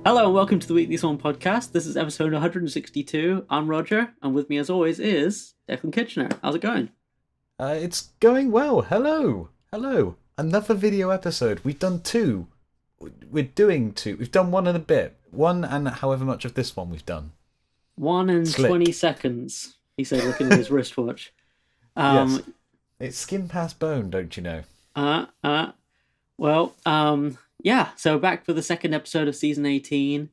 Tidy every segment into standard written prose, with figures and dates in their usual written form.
Hello and welcome to the Weekly Song Podcast. This is episode 162. I'm Roger, and with me as always is Declan Kitchener. How's it going? It's going well. Hello. Another video episode. We've done two. We're doing two. We've done one and a bit. One and however much of this one we've done. 1 and Slick. 20 seconds, he said, looking at his wristwatch. Yes. It's skin past bone, don't you know? Yeah, so back for the second episode of season 18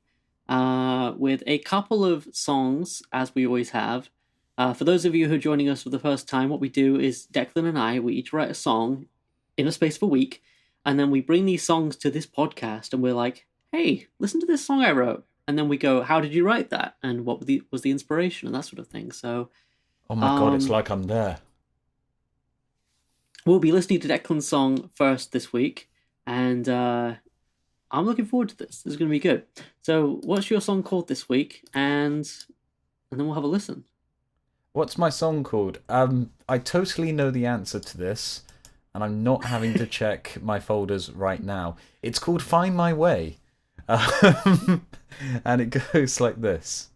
with a couple of songs, as we always have. For those of you who are joining us for the first time, what we do is Declan and I, we each write a song in a space of a week, and then we bring these songs to this podcast, and we're like, hey, listen to this song I wrote. And then we go, how did you write that? And what was the inspiration and that sort of thing. So, oh my God, it's like I'm there. We'll be listening to Declan's song first this week, and I'm looking forward to this. This is going to be good. So, what's your song called this week? And then we'll have a listen. What's my song called? I totally know the answer to this, and I'm not having to check my folders right now. It's called Find My Way. And it goes like this.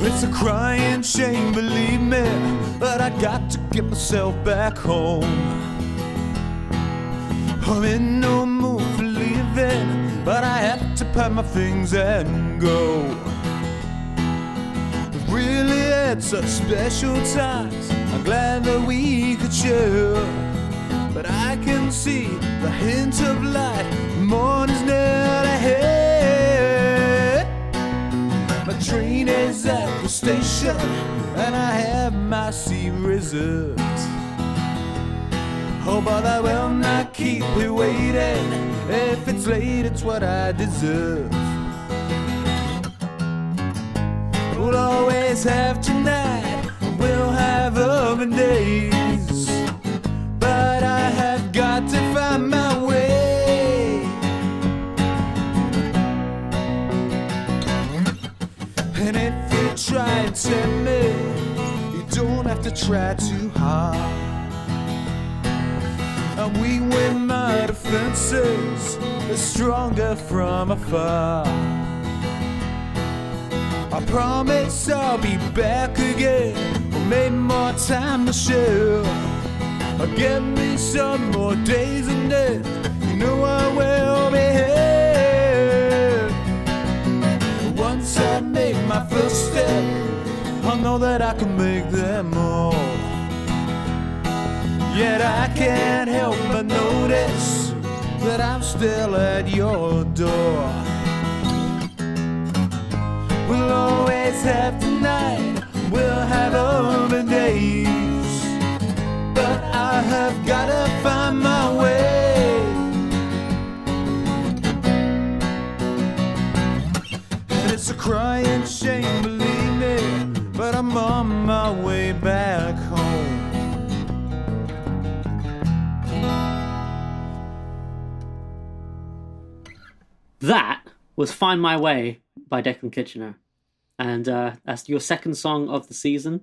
It's a crying shame, believe me, but I got to get myself back home. I'm in no mood for leaving, but I have to pack my things and go. We've really had such special times, I'm glad that we could share. But I can see the hint of light, the morning's nearly here. My train is at the station, and I have my seat reserved. Oh, but I will not keep you waiting. If it's late, it's what I deserve. We'll always have tonight, we'll have other days. But I have got to find my way. And if you try and tempt me, you don't have to try too hard. And we win my defenses, are stronger from afar. I promise I'll be back again, or maybe more time to share. Or give me some more days in it, you know I will be here. Once I make my first step, I know that I can make them all. Yet I can't help but notice that I'm still at your door. We'll always have tonight, we'll have other days. But I have gotta find my way. And it's a crying shame, believe me, but I'm on my way back home. That was Find My Way by Declan Kitchener. And that's your second song of the season.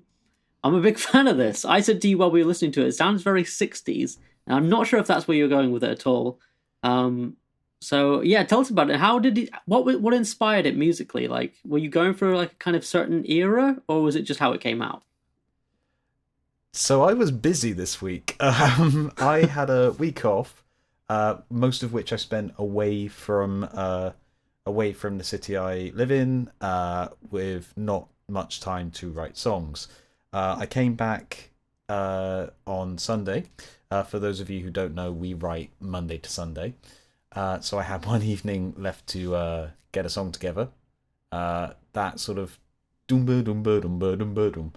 I'm a big fan of this. I said to you while we were listening to it, it sounds very 60s. And I'm not sure if that's where you're going with it at all. So yeah, tell us about it. How did what inspired it musically? Like, were you going for like a kind of certain era, or was it just how it came out? So I was busy this week. I had a week off, most of which I spent away from the city I live in, with not much time to write songs. I came back on Sunday. For those of you who don't know, we write Monday to Sunday. So I had one evening left to get a song together. That sort of doomba doomba doomba doomba doom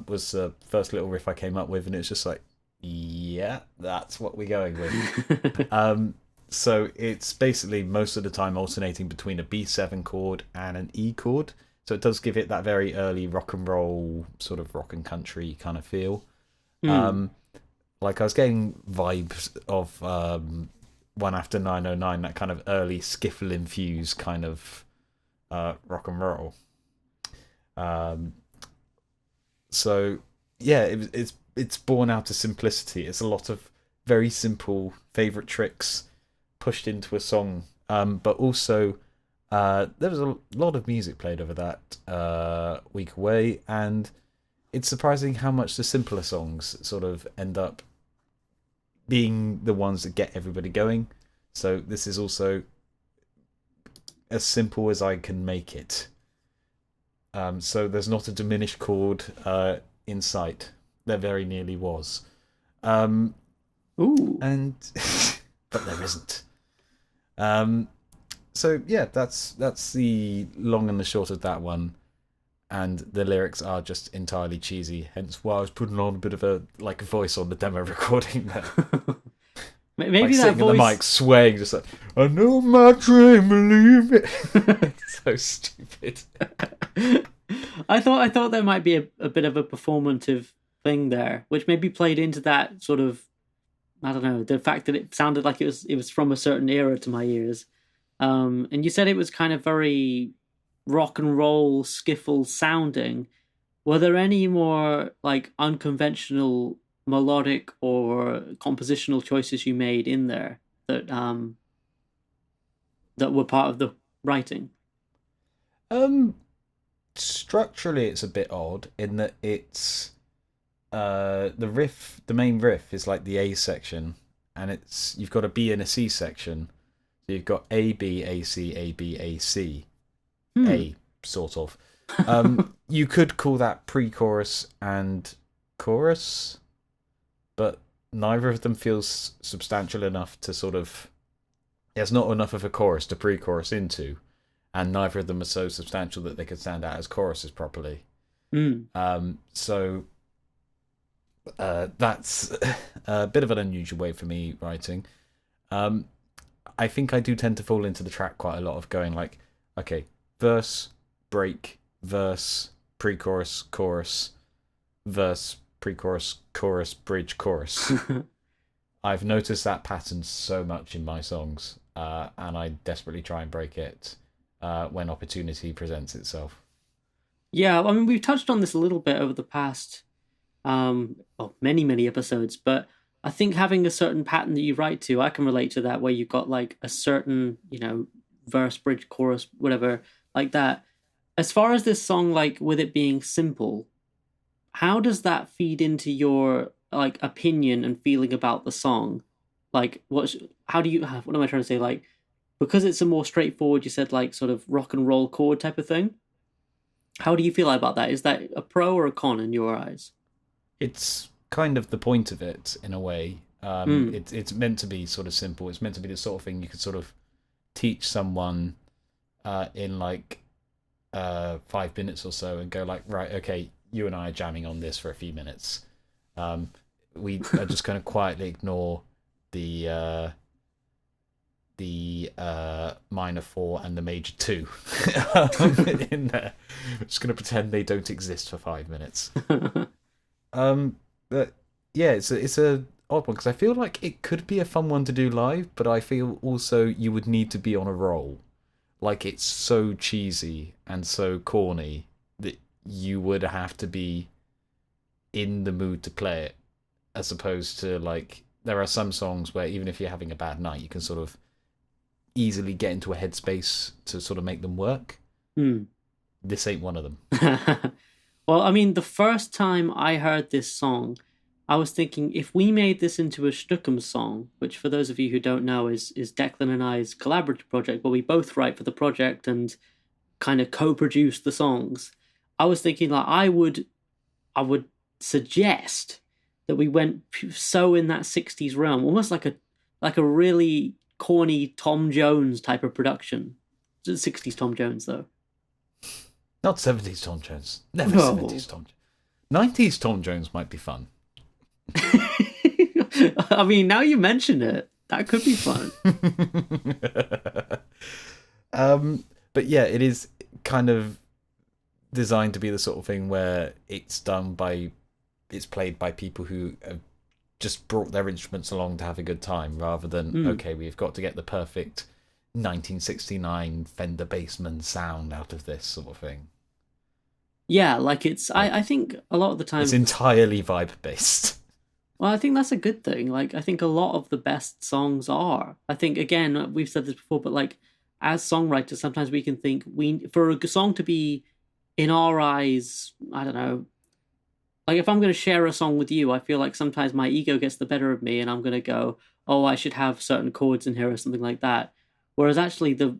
was the first little riff I came up with, and it's just like, yeah, that's what we're going with. So it's basically most of the time alternating between a B7 chord and an E chord. So it does give it that very early rock and roll, sort of rock and country kind of feel. Like I was getting vibes of One After 909, that kind of early skiffle infused kind of rock and roll. So it's born out of simplicity. It's a lot of very simple favorite tricks pushed into a song, but also there was a lot of music played over that week away, and it's surprising how much the simpler songs sort of end up being the ones that get everybody going. So this is also as simple as I can make it. So there's not a diminished chord in sight. There very nearly was. Ooh. And but there isn't. So yeah, that's the long and the short of that one. And the lyrics are just entirely cheesy. Hence why I was putting on a bit of a voice on the demo recording there. Maybe like that sitting voice... in the mic, swaying, just like, I know my dream, believe it. It's so stupid. I thought there might be a bit of a performative thing there, which maybe played into that sort of, I don't know, the fact that it sounded like it was from a certain era to my ears. And you said it was kind of very rock and roll, skiffle sounding. Were there any more unconventional melodic or compositional choices you made in there that were part of the writing? Structurally, it's a bit odd in that it's the main riff is like the A section, and you've got a B and a C section. So you've got A B A C A B A C A sort of. You could call that pre-chorus and chorus, but neither of them feels substantial enough to sort of... There's not enough of a chorus to pre-chorus into, and neither of them are so substantial that they could stand out as choruses properly. So that's a bit of an unusual way for me writing. I think I do tend to fall into the track quite a lot of going okay, verse, break, verse, pre-chorus, chorus, verse, pre-chorus, chorus, bridge, chorus. I've noticed that pattern so much in my songs, and I desperately try and break it when opportunity presents itself. Yeah, I mean, we've touched on this a little bit over the past many episodes, but I think having a certain pattern that you write to, I can relate to that, where you've got a certain, verse, bridge, chorus, whatever, like that. As far as this song, with it being simple, how does that feed into your opinion and feeling about the song? What am I trying to say? Because it's a more straightforward, you said sort of rock and roll chord type of thing. How do you feel about that? Is that a pro or a con in your eyes? It's kind of the point of it in a way. It's meant to be sort of simple. It's meant to be the sort of thing you could sort of teach someone in 5 minutes or so and go right, okay, you and I are jamming on this for a few minutes. We are just going to quietly ignore the minor 4 and the major 2 in there. I'm just going to pretend they don't exist for 5 minutes. But yeah, it's a odd one because I feel like it could be a fun one to do live, but I feel also you would need to be on a roll. It's so cheesy and so corny that you would have to be in the mood to play it, as opposed to there are some songs where even if you're having a bad night, you can sort of easily get into a headspace to sort of make them work. This ain't one of them. Well, I mean, the first time I heard this song, I was thinking, if we made this into a Schnookums song, which for those of you who don't know is Declan and I's collaborative project, where we both write for the project and kind of co-produce the songs, I was thinking I would suggest that we went so in that 60s realm, almost like a really corny Tom Jones type of production. 60s Tom Jones, though. Not 70s Tom Jones. Never No. 70s Tom Jones. 90s Tom Jones might be fun. I mean, now you mention it, that could be fun. But yeah, it is kind of designed to be the sort of thing where it's played by people who have just brought their instruments along to have a good time, rather than okay, we've got to get the perfect 1969 Fender Bassman sound out of this sort of thing. Yeah, like I think a lot of the time It's entirely vibe based. Well, I think that's a good thing. Like, I think a lot of the best songs are. I think, again, we've said this before, but like, as songwriters, sometimes we can think for a song to be, in our eyes, I don't know. Like, if I'm going to share a song with you, I feel like sometimes my ego gets the better of me, and I'm going to go, "Oh, I should have certain chords in here" or something like that. Whereas actually, the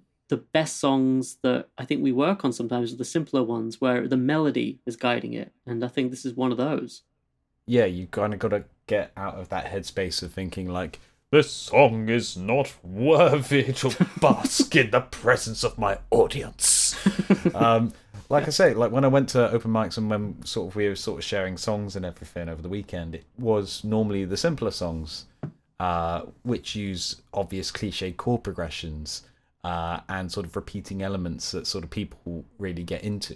best songs that I think we work on sometimes are the simpler ones, where the melody is guiding it, and I think this is one of those. Yeah, you kind of got to get out of that headspace of thinking like, this song is not worthy to bask in the presence of my audience. Like I say, like when I went to open mics and when we were sharing songs and everything over the weekend, it was normally the simpler songs, which use obvious cliche chord progressions and sort of repeating elements that sort of people really get into,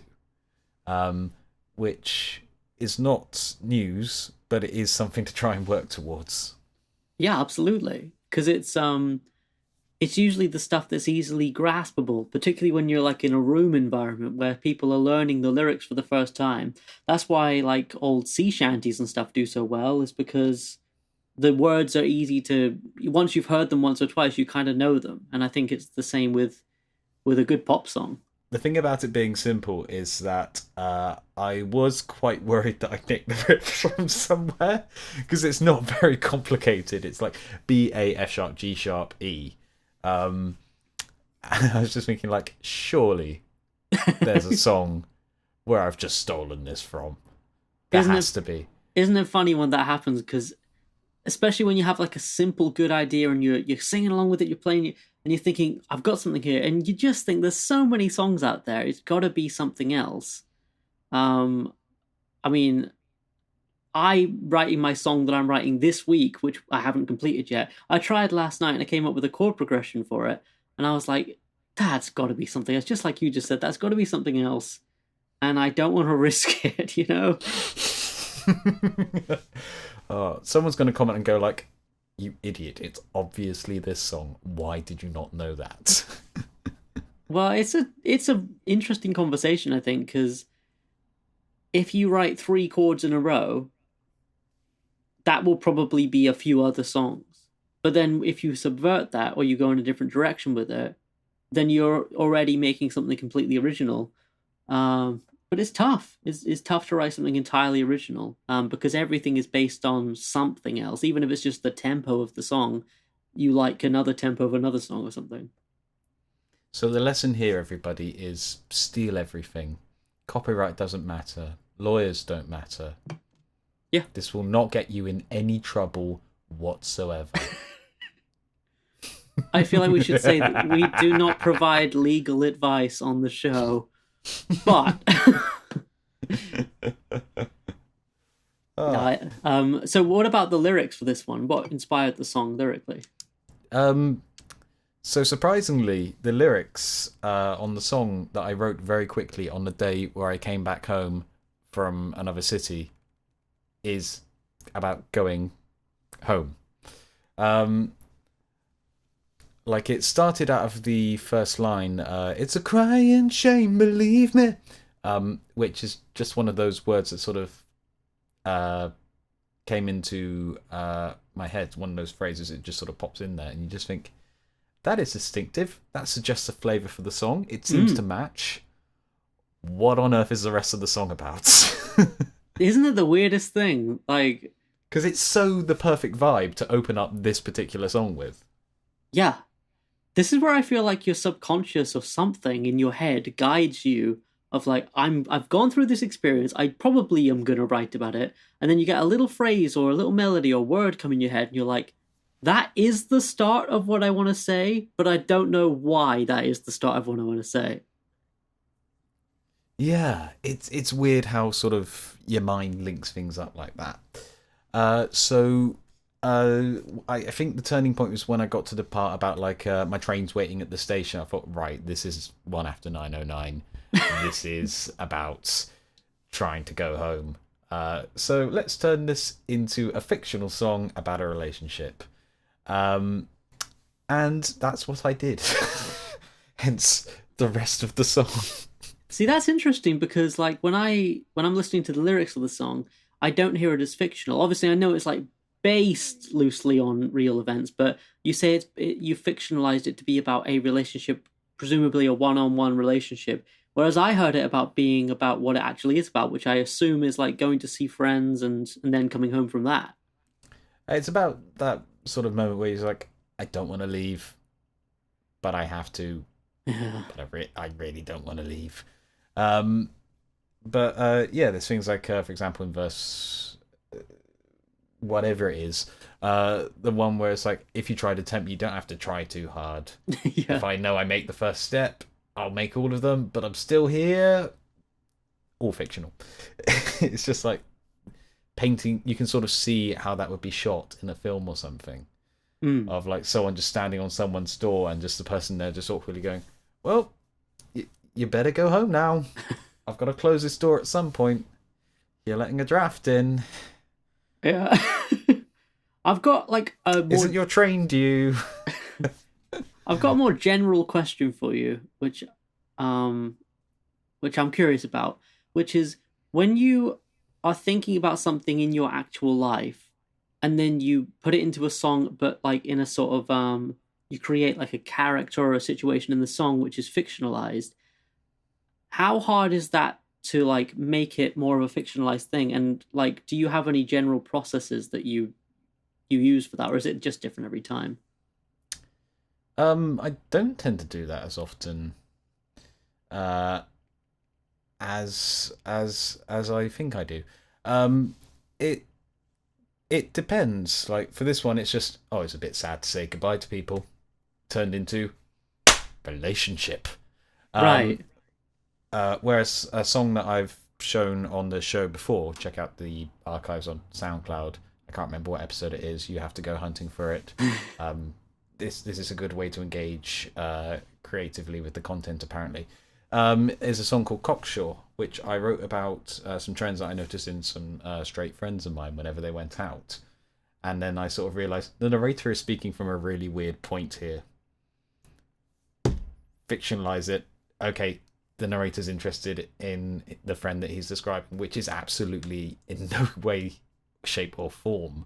which is not news, but it is something to try and work towards. Yeah, absolutely. Because it's usually the stuff that's easily graspable, particularly when you're like in a room environment where people are learning the lyrics for the first time. That's why like old sea shanties and stuff do so well, is because the words are easy to, once you've heard them once or twice, you kind of know them. And I think it's the same with a good pop song. The thing about it being simple is that I was quite worried that I nicked the riff from somewhere, because it's not very complicated. It's like B, A, F sharp, G sharp, E. And I was just thinking, like, surely there's a song where I've just stolen this from. There has to be. Isn't it funny when that happens? Because especially when you have like a simple good idea and you're singing along with it, you're playing, and you're thinking, I've got something here, and you just think there's so many songs out there, it's got to be something else. I mean, I writing my song that I'm writing this week, which I haven't completed yet, I tried last night and I came up with a chord progression for it, and I was like, that's got to be something else. Just like you just said, that's got to be something else, and I don't want to risk it, you know? Someone's going to comment and go like, you idiot, it's obviously this song. Why did you not know that? Well, it's a interesting conversation, I think, because if you write 3 chords in a row, that will probably be a few other songs. But then if you subvert that or you go in a different direction with it, then you're already making something completely original. But it's tough. It's tough to write something entirely original, because everything is based on something else. Even if it's just the tempo of the song, you like another tempo of another song or something. So the lesson here, everybody, is steal everything. Copyright doesn't matter. Lawyers don't matter. Yeah. This will not get you in any trouble whatsoever. I feel like we should say that we do not provide legal advice on the show. But so what about the lyrics for this one? What inspired the song lyrically? So surprisingly, the lyrics on the song that I wrote very quickly on the day where I came back home from another city is about going home. Like, it started out of the first line, it's a crying shame, believe me, which is just one of those words that sort of came into my head, one of those phrases, it just sort of pops in there, and you just think, that is distinctive, that suggests a flavour for the song, it seems to match. What on earth is the rest of the song about? Isn't it the weirdest thing? Like, because it's so the perfect vibe to open up this particular song with. Yeah. This is where I feel like your subconscious or something in your head guides you of like, I've gone through this experience, I probably am going to write about it, and then you get a little phrase or a little melody or word come in your head and you're like, that is the start of what I want to say, but I don't know why that is the start of what I want to say. Yeah, it's weird how sort of your mind links things up like that. I think the turning point was when I got to the part about like my train's waiting at the station. I thought, right, this is 1 after 9:09. This is about trying to go home. So let's turn this into a fictional song about a relationship. And that's what I did. Hence the rest of the song. See, that's interesting because like when I'm listening to the lyrics of the song, I don't hear it as fictional. Obviously, I know it's like based loosely on real events, but you say you fictionalized it to be about a relationship, presumably a one-on-one relationship. Whereas I heard it about being about what it actually is about, which I assume is like going to see friends and then coming home from that. It's about that sort of moment where he's like, I don't want to leave, but I have to. Yeah. But I really don't want to leave. There's things like, for example, in verse whatever it is, the one where it's like, if you try to tempt me, you don't have to try too hard. Yeah. If I know I make the first step, I'll make all of them, but I'm still here. All fictional. It's just like painting. You can sort of see how that would be shot in a film or something. Of like someone just standing on someone's door and just the person there just awkwardly going, well, you better go home now. I've got to close this door at some point. You're letting a draft in. Yeah. I've got like a more... Isn't your train due? I've got a more general question for you, which I'm curious about, which is when you are thinking about something in your actual life and then you put it into a song, but like in a sort of you create like a character or a situation in the song which is fictionalized. How hard is that to like make it more of a fictionalized thing? And like, do you have any general processes that you use for that, or is it just different every time? I don't tend to do that as often as I think I do. It depends. Like for this one, it's just it's a bit sad to say goodbye to people. Turned into relationship, Right. Whereas a song that I've shown on the show before, check out the archives on Soundcloud. I can't remember what episode it is. You have to go hunting for it. This is a good way to engage creatively with the content, apparently. Is a song called Cocksure, which I wrote about some trends that I noticed in some straight friends of mine whenever they went out. And then I sort of realised the narrator is speaking from a really weird point here. Fictionalise it. Okay, the narrator's interested in the friend that he's describing, which is absolutely in no way, shape or form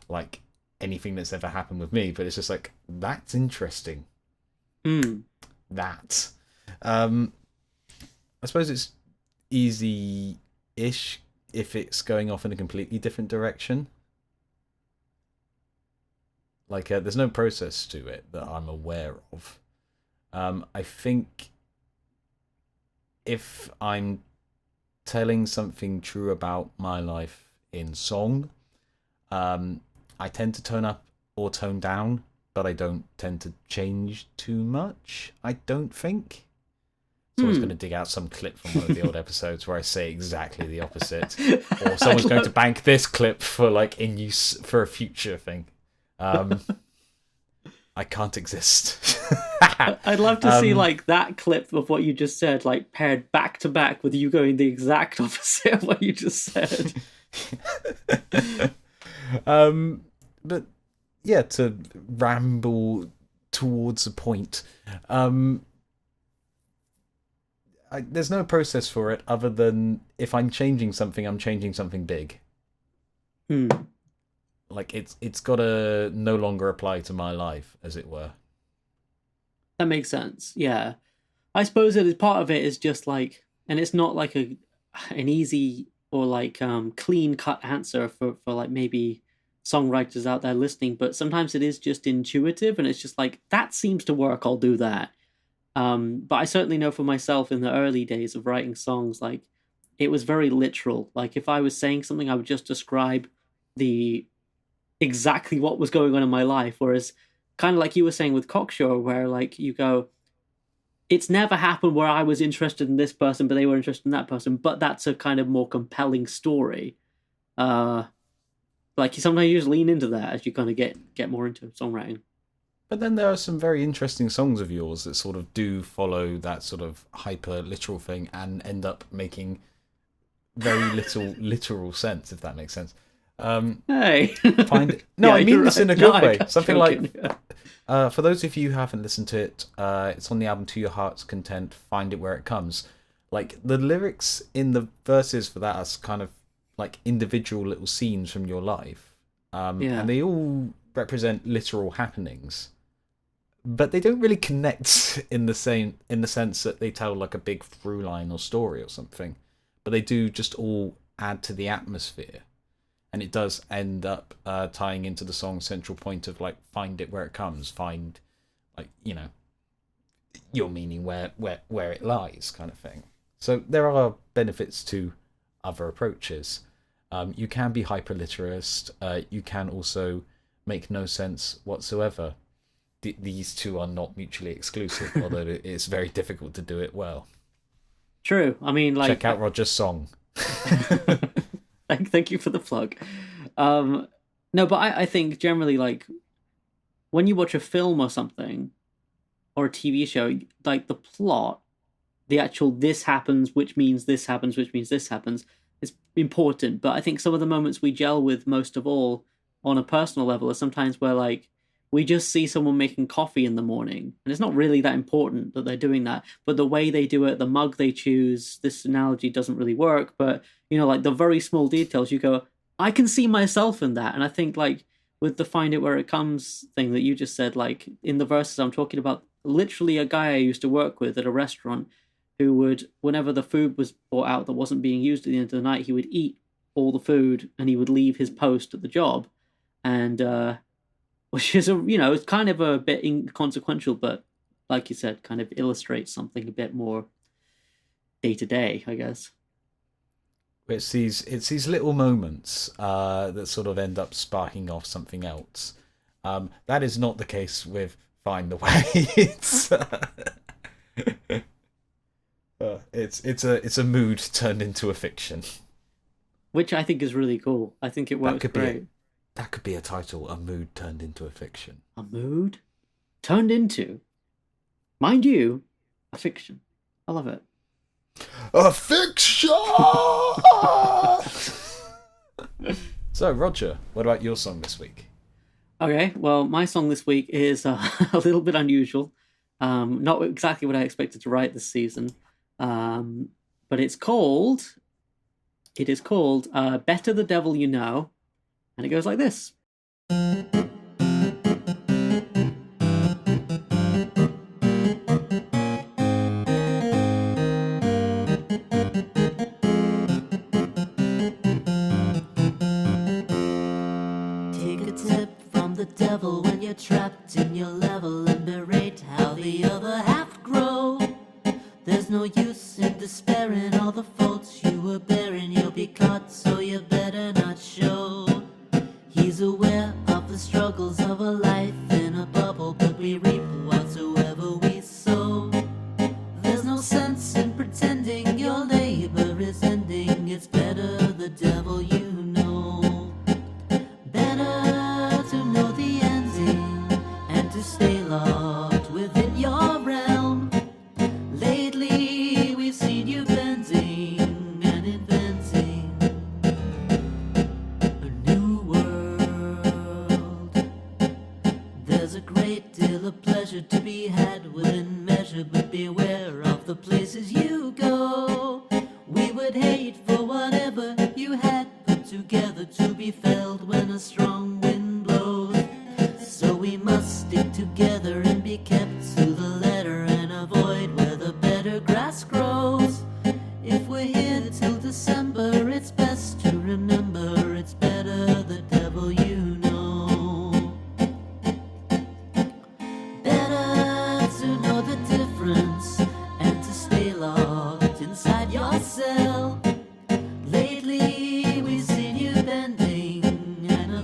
like anything that's ever happened with me, but it's just like, that's interesting. That I suppose it's easy-ish if it's going off in a completely different direction. Like there's no process to it that I'm aware of. I think if I'm telling something true about my life in song, I tend to tone up or tone down, but I don't tend to change too much, I don't think. So I was going to dig out some clip from one of the old episodes where I say exactly the opposite. Or someone's going to bank this clip for like in use for a future thing. I can't exist. I'd love to see like that clip of what you just said, like paired back to back with you going the exact opposite of what you just said. But yeah, to ramble towards a point, there's no process for it other than if I'm changing something, I'm changing something big. Like it's gotta no longer apply to my life, as it were. That makes sense. Yeah, I suppose that as part of it is just like, and it's not like an easy or like clean cut answer for like maybe songwriters out there listening, but sometimes it is just intuitive and it's just like, that seems to work, I'll do that. But I certainly know for myself in the early days of writing songs, like it was very literal. Like if I was saying something, I would just describe exactly what was going on in my life. Whereas kind of like you were saying with Cocksure, where like you go, it's never happened where I was interested in this person, but they were interested in that person. But that's a kind of more compelling story. Like sometimes you just lean into that as you kind of get more into songwriting. But then there are some very interesting songs of yours that sort of do follow that sort of hyper literal thing and end up making very little literal sense, if that makes sense. Hey, no, yeah, I mean this right. in a good No, way. I'm Something joking, like, yeah. for those of you who haven't listened to it, it's on the album To Your Heart's Content. Find it where it comes. Like the lyrics in the verses for that are kind of like individual little scenes from your life, and they all represent literal happenings, but they don't really connect in the sense that they tell like a big through line or story or something. But they do just all add to the atmosphere, and it does end up tying into the song's central point of like find it where it comes, find like your meaning where it lies, kind of thing. So there are benefits to other approaches. You can be hyper-literist. You can also make no sense whatsoever. These two are not mutually exclusive, although it's very difficult to do it well. True. I mean, like, check out Roger's song. Thank you for the plug. No, but I think generally, like, when you watch a film or something, or a TV show, like the plot, the actual this happens, which means this happens, which means this happens, is important. But I think some of the moments we gel with most of all on a personal level are sometimes where, like, we just see someone making coffee in the morning, and it's not really that important that they're doing that, but the way they do it, the mug they choose, this analogy doesn't really work, but, like the very small details, you go, I can see myself in that. And I think, like, with the find it where it comes thing that you just said, like, in the verses, I'm talking about literally a guy I used to work with at a restaurant who would, whenever the food was brought out that wasn't being used at the end of the night, he would eat all the food and he would leave his post at the job. And, which is, it's kind of a bit inconsequential, but like you said, kind of illustrates something a bit more day to day, I guess. It's these little moments that sort of end up sparking off something else. That is not the case with Find the Way. It's a mood turned into a fiction, which I think is really cool. I think it works great. That could be a title: a mood turned into a fiction. A mood turned into, mind you, a fiction. I love it. A fiction. So, Roger, what about your song this week? Okay, well, my song this week is a little bit unusual. Not exactly what I expected to write this season. But it is called Better the Devil You Know. And it goes like this. Devil when you're trapped in your level and berate how the other half grow. There's no use in despairing, all the faults you were bearing, you'll be caught, so you better not show. He's aware of the struggles of a life in a bubble, but we reap whatsoever we sow. There's no sense in pretending your labor is ending, it's better the devil you know. Better to know the ending and to stay locked within your realm. Lately we've seen you bending and inventing a new world. There's a great deal of pleasure to be had within measure, but beware of the places you go. We would hate for whatever you had put together to be felled when a strong wind blows. So we must stick together and be kept to the letter and avoid where the better grass grows. If we're here till December, it's best to remember it's better the devil you know. Better to know the difference and to stay locked inside your cell. Lately we've seen you bending and a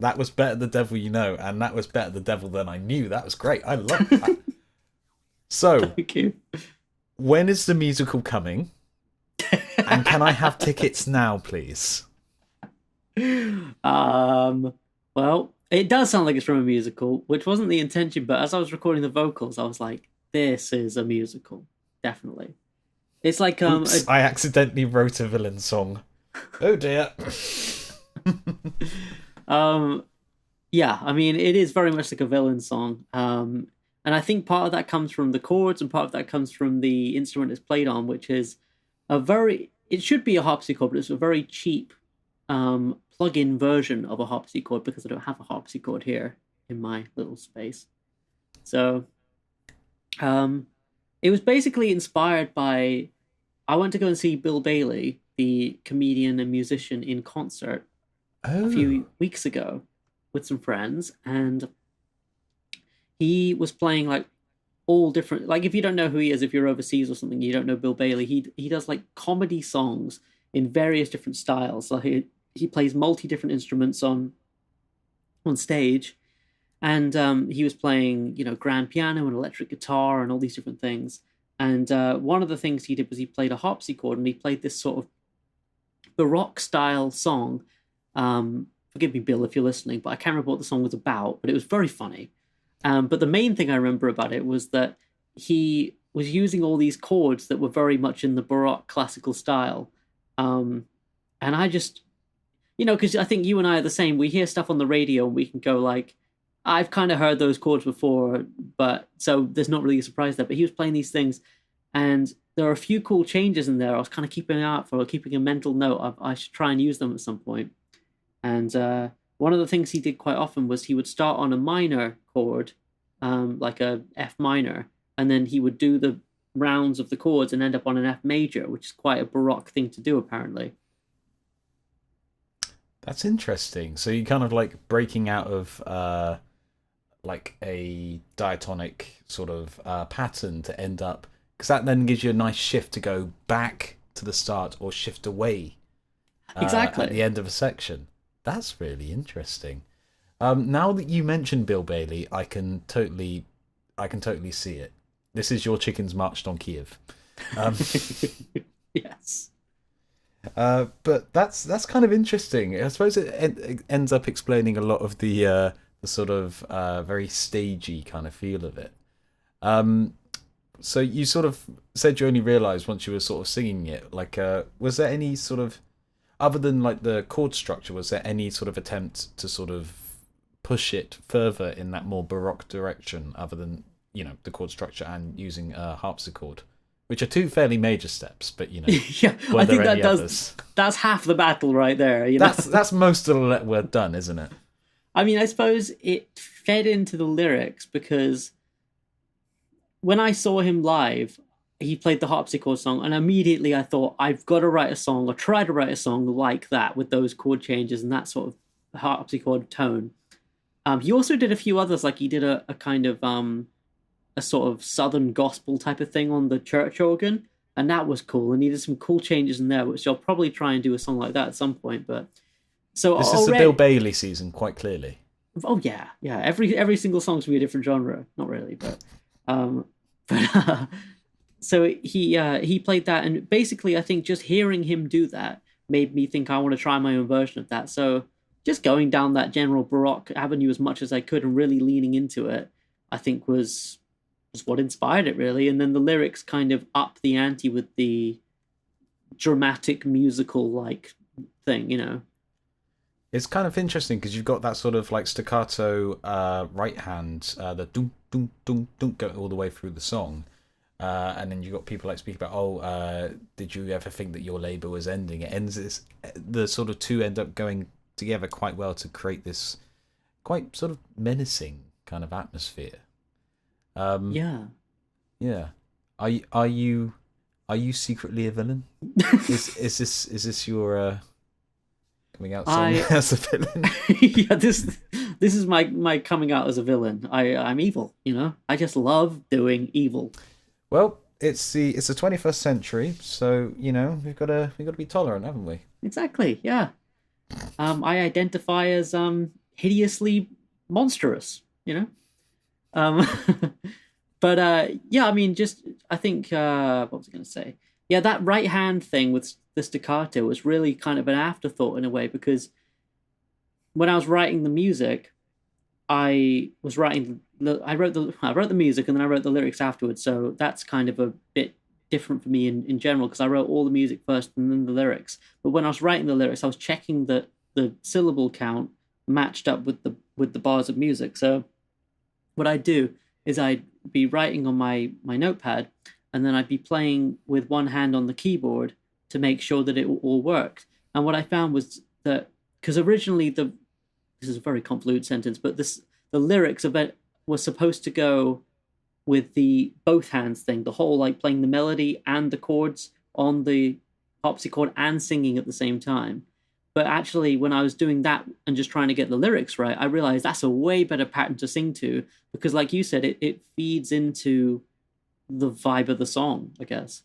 That was better the devil you know, and that was better the devil than I knew. That was great. I love that. So, Thank you. when is the musical coming? And can I have tickets now, please? Well, it does sound like it's from a musical, which wasn't the intention, but as I was recording the vocals, I was like, this is a musical. Definitely. It's like Oops, I accidentally wrote a villain song. Oh dear. Yeah, I mean, it is very much like a villain song. And I think part of that comes from the chords and part of that comes from the instrument it's played on, which is it should be a harpsichord, but it's a very cheap plug-in version of a harpsichord because I don't have a harpsichord here in my little space. So, it was basically inspired by, I went to go and see Bill Bailey, the comedian and musician, in concert a few weeks ago with some friends, and he was playing like all different, like if you don't know who he is, if you're overseas or something, you don't know Bill Bailey, he does like comedy songs in various different styles. So he plays multi different instruments on stage, and he was playing, grand piano and electric guitar and all these different things. And one of the things he did was he played a harpsichord, and he played this sort of Baroque style song. Forgive me, Bill, if you're listening, but I can't remember what the song was about, but it was very funny. But the main thing I remember about it was that he was using all these chords that were very much in the Baroque classical style. And I just, because I think you and I are the same. We hear stuff on the radio and we can go like, I've kind of heard those chords before, but so there's not really a surprise there. But he was playing these things, and there are a few cool changes in there. I was kind of keeping an eye out for, keeping a mental note. I should try and use them at some point. And one of the things he did quite often was he would start on a minor chord, like a F minor, and then he would do the rounds of the chords and end up on an F major, which is quite a Baroque thing to do, apparently. That's interesting. So you're kind of like breaking out of like a diatonic sort of pattern to end up, because that then gives you a nice shift to go back to the start or shift away Exactly at the end of a section. That's really interesting. Now that you mentioned Bill Bailey, I can totally see it. This is your chickens marched on Kiev. Yes. But that's kind of interesting. I suppose it ends up explaining a lot of the sort of very stagey kind of feel of it. So you sort of said you only realised once you were sort of singing it. Like, was there any sort of, other than like the chord structure, was there any sort of attempt to sort of push it further in that more Baroque direction, other than the chord structure and using a harpsichord? Which are two fairly major steps, but yeah, I think that's half the battle right there. That's most of the word done, isn't it? I mean, I suppose it fed into the lyrics because when I saw him live, he played the harpsichord song, and immediately I thought, I've got to write a song or try to write a song like that with those chord changes and that sort of harpsichord tone. He also did a few others, like he did a kind of a sort of southern gospel type of thing on the church organ, and that was cool. And he did some cool changes in there, which I'll probably try and do a song like that at some point. But so this is the Bill Bailey season, quite clearly. Oh yeah. Every single song's gonna be a different genre. Not really, but so he played that, and basically I think just hearing him do that made me think I want to try my own version of that. So just going down that general Baroque avenue as much as I could and really leaning into it, I think was what inspired it, really. And then the lyrics kind of up the ante with the dramatic musical like thing, It's kind of interesting because you've got that sort of like staccato right hand, the dum dum dum dum, going all the way through the song, and then you've got people like speaking about, did you ever think that your labour was ending? It ends. The sort of two end up going together quite well to create this quite sort of menacing kind of atmosphere. Yeah. Are you secretly a villain? is this your coming out song as a villain? Yeah, this is my coming out as a villain. I'm evil. I just love doing evil. Well, it's the 21st century, so we've got to be tolerant, haven't we? Exactly. Yeah. I identify as hideously monstrous, you know. Um, but yeah, I mean, just I think what was I going to say? Yeah, that right hand thing with the staccato was really kind of an afterthought in a way, because when I was writing the music, I wrote the music and then I wrote the lyrics afterwards. So that's kind of a bit different for me in general, because I wrote all the music first and then the lyrics. But when I was writing the lyrics, I was checking that the syllable count matched up with the bars of music. So what I'd do is I'd be writing on my notepad, and then I'd be playing with one hand on the keyboard to make sure that it all worked. And what I found was that, because originally this is a very convoluted sentence, but the lyrics of it were supposed to go with the both hands thing, the whole like playing the melody and the chords on the harpsichord and singing at the same time. But actually, when I was doing that and just trying to get the lyrics right, I realized that's a way better pattern to sing to, because like you said, it feeds into the vibe of the song, I guess.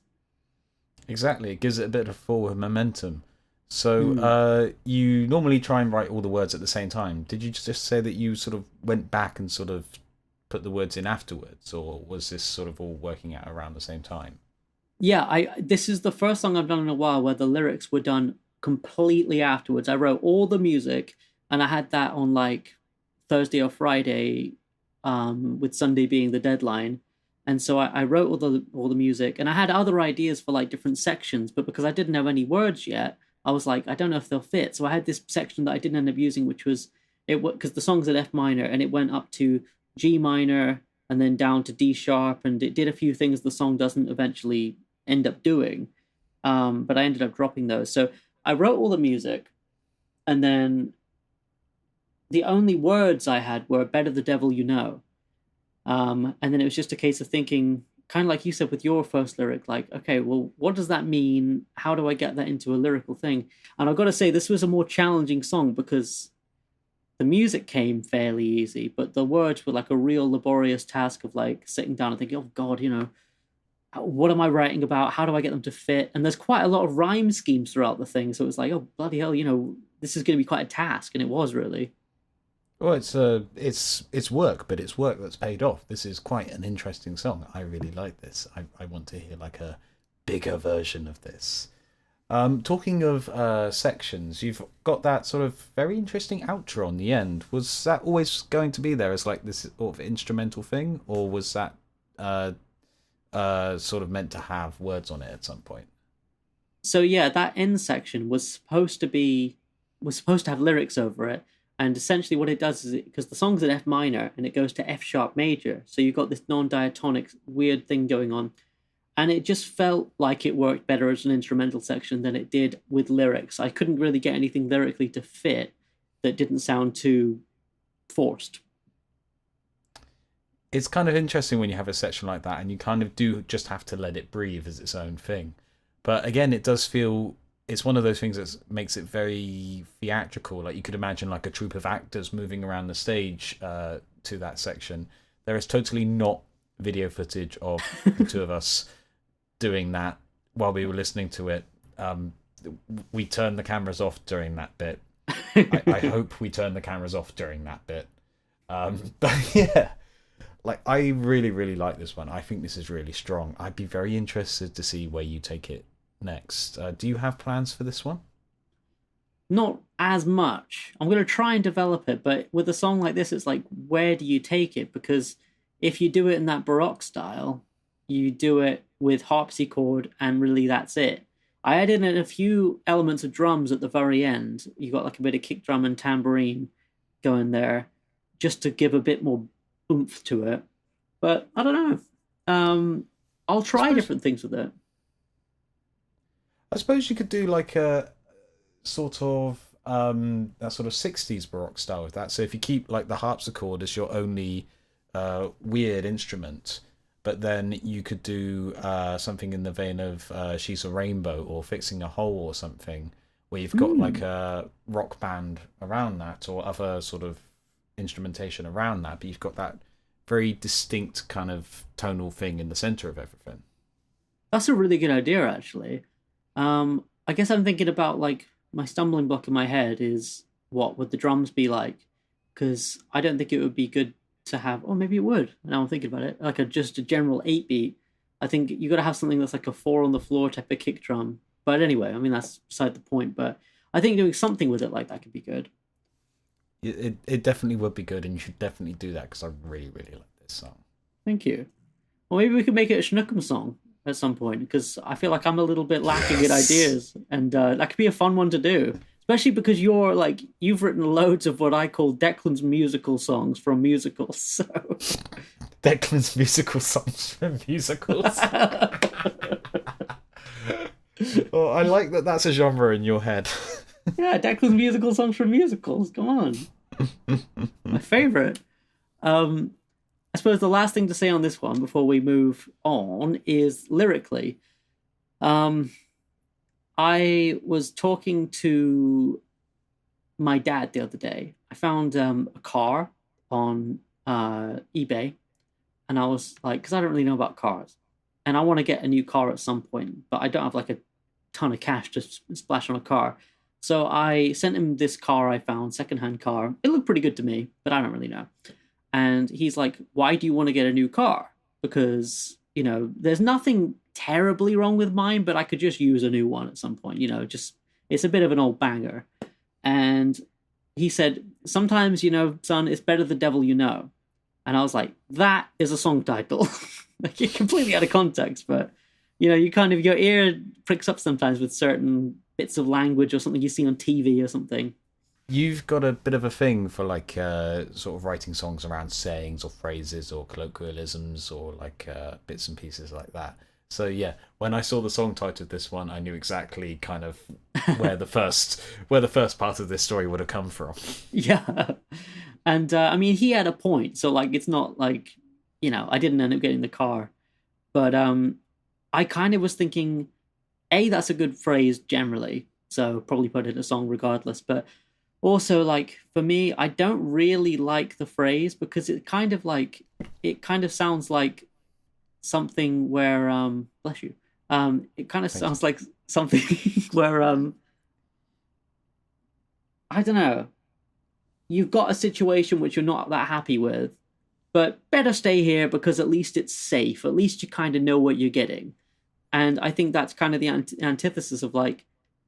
Exactly, it gives it a bit of forward momentum. So you normally try and write all the words at the same time. Did you just say that you sort of went back and sort of put the words in afterwards, or was this sort of all working out around the same time? Yeah, this is the first song I've done in a while where the lyrics were done completely afterwards. I wrote all the music, and I had that on like Thursday or Friday, with Sunday being the deadline. And so I wrote all the music, and I had other ideas for like different sections, but because I didn't have any words yet, I was like, I don't know if they'll fit. So I had this section that I didn't end up using, which was because the song's at F minor, and it went up to G minor and then down to D sharp, and it did a few things the song doesn't eventually end up doing. But I ended up dropping those. So I wrote all the music, and then the only words I had were "Better the Devil You Know." And then it was just a case of thinking, kind of like you said with your first lyric, like, okay, well, what does that mean? How do I get that into a lyrical thing? And I've got to say, this was a more challenging song because the music came fairly easy, but the words were like a real laborious task of like sitting down and thinking, oh God, what am I writing about? How do I get them to fit? And there's quite a lot of rhyme schemes throughout the thing. So it was like, oh, bloody hell, this is going to be quite a task. And it was really. Well, it's work, but it's work that's paid off. This is quite an interesting song. I really like this. I want to hear like a bigger version of this. Talking of sections, you've got that sort of very interesting outro on the end. Was that always going to be there as like this sort of instrumental thing, or was that sort of meant to have words on it at some point? So yeah, that end section was supposed to have lyrics over it. And essentially what it does is, because the song's in F minor and it goes to F sharp major, so you've got this non-diatonic weird thing going on. And it just felt like it worked better as an instrumental section than it did with lyrics. I couldn't really get anything lyrically to fit that didn't sound too forced. It's kind of interesting when you have a section like that and you kind of do just have to let it breathe as its own thing. But again, it does feel... It's one of those things that makes it very theatrical. Like you could imagine like a troupe of actors moving around the stage to that section. There is totally not video footage of the two of us doing that while we were listening to it. We turned the cameras off during that bit. I hope we turned the cameras off during that bit. But yeah, like I really, really like this one. I think this is really strong. I'd be very interested to see where you take it next. Do you have plans for this one? Not as much. I'm going to try and develop it, but with a song like this, it's like, where do you take it? Because if you do it in that Baroque style, you do it with harpsichord, and really that's it. I added in a few elements of drums at the very end. You got like a bit of kick drum and tambourine going there, just to give a bit more oomph to it. But I don't know. I'll try different things with it. I suppose you could do like a sort of that sort of 60s Baroque style with that. So if you keep like the harpsichord as your only weird instrument, but then you could do something in the vein of She's a Rainbow or Fixing a Hole or something, where you've got like a rock band around that or other sort of instrumentation around that, but you've got that very distinct kind of tonal thing in the center of everything. That's a really good idea, actually. I guess I'm thinking about like my stumbling block in my head is, what would the drums be like? because I don't think it would be good to have, or maybe it would, now I'm thinking about it, like just a general 8-beat. I think you got to have something that's like a 4 on the floor type of kick drum. But anyway, I mean, that's beside the point. But I think doing something with it like that could be good. It definitely would be good, and you should definitely do that, because I really, really like this song. Thank you. Well, maybe we could make it a Schnookums song at some point, because I feel like I'm a little bit lacking in ideas, and that could be a fun one to do. Especially because you've written loads of what I call Declan's musical songs from musicals. So Declan's musical songs from musicals. Well, I like that that's a genre in your head. Yeah, Declan's musical songs from musicals. Come on. My favourite. I suppose the last thing to say on this one before we move on is lyrically. I was talking to my dad the other day. I found a car on eBay, and I was like, because I don't really know about cars, and I want to get a new car at some point, but I don't have like a ton of cash to splash on a car. So I sent him this car I found, secondhand car. It looked pretty good to me, but I don't really know. And he's like, why do you want to get a new car? Because, there's nothing terribly wrong with mine, but I could just use a new one at some point, it's a bit of an old banger. And he said, sometimes, son, it's better the devil you know. And I was like, that is a song title. Like, you're completely out of context, but, your ear pricks up sometimes with certain bits of language or something you see on TV or something. You've got a bit of a thing for sort of writing songs around sayings or phrases or colloquialisms or bits and pieces like that. So yeah, when I saw the song title of this one, I knew exactly kind of where the first part of this story would have come from. Yeah, and I mean, he had a point. So it's not like I didn't end up getting the car, but I kind of was thinking, that's a good phrase generally, so probably put it in a song regardless. But also, for me, I don't really like the phrase because it kind of sounds like something where bless you. It kind of sounds like something where I don't know. You've got a situation which you're not that happy with, but better stay here because at least it's safe. At least you kind of know what you're getting. And I think that's kind of the antithesis of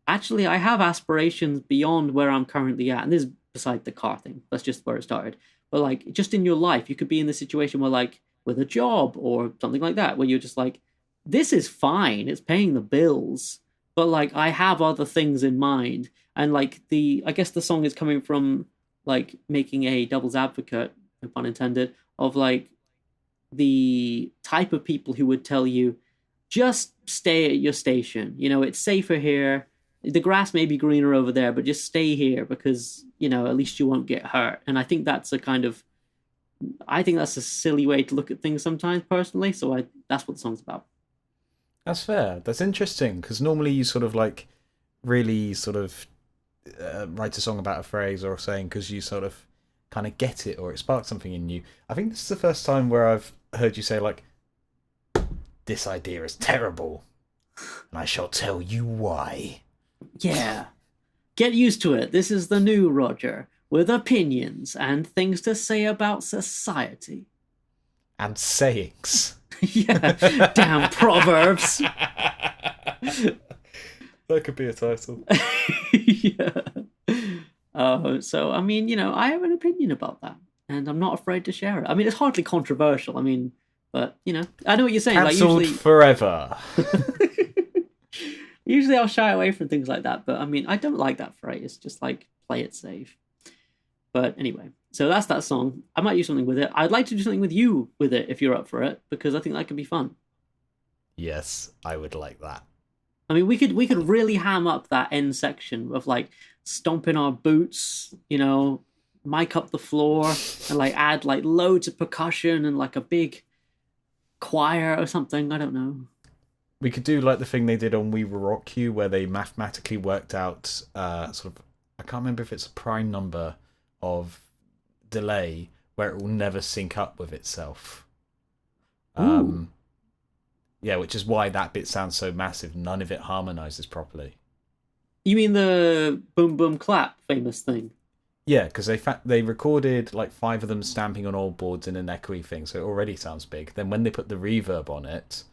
actually, I have aspirations beyond where I'm currently at. And this is beside the car thing. That's just where it started. But just in your life, you could be in the situation where with a job or something like that, where you're just this is fine. It's paying the bills. But I have other things in mind. And I guess the song is coming from making a devil's advocate, no pun intended, of the type of people who would tell you, just stay at your station. It's safer here. The grass may be greener over there, but just stay here because, at least you won't get hurt. And I think that's a silly way to look at things sometimes, personally. So that's what the song's about. That's fair. That's interesting, because normally you sort of really sort of write a song about a phrase or a saying because you sort of kind of get it or it sparks something in you. I think this is the first time where I've heard you say this idea is terrible, and I shall tell you why. Yeah. Get used to it. This is the new Roger, with opinions and things to say about society. And sayings. Yeah. Damn Proverbs. That could be a title. Yeah. So, I mean, I have an opinion about that, and I'm not afraid to share it. I mean, it's hardly controversial. I mean, but, I know what you're saying. Cancelled usually forever. Usually I'll shy away from things like that, but I mean, I don't like that phrase. Just play it safe. But anyway, so that's that song. I might do something with it. I'd like to do something with you with it if you're up for it, because I think that could be fun. Yes, I would like that. I mean, we could really ham up that end section of stomping our boots, mic up the floor, and add loads of percussion and a big choir or something. I don't know. We could do the thing they did on We Will Rock You, where they mathematically worked out sort of, I can't remember if it's a prime number of delay where it will never sync up with itself. Yeah, which is why that bit sounds so massive. None of it harmonizes properly. You mean the boom boom clap famous thing? Yeah, because they recorded like 5 of them stamping on old boards in an echoey thing, so it already sounds big. Then when they put the reverb on it,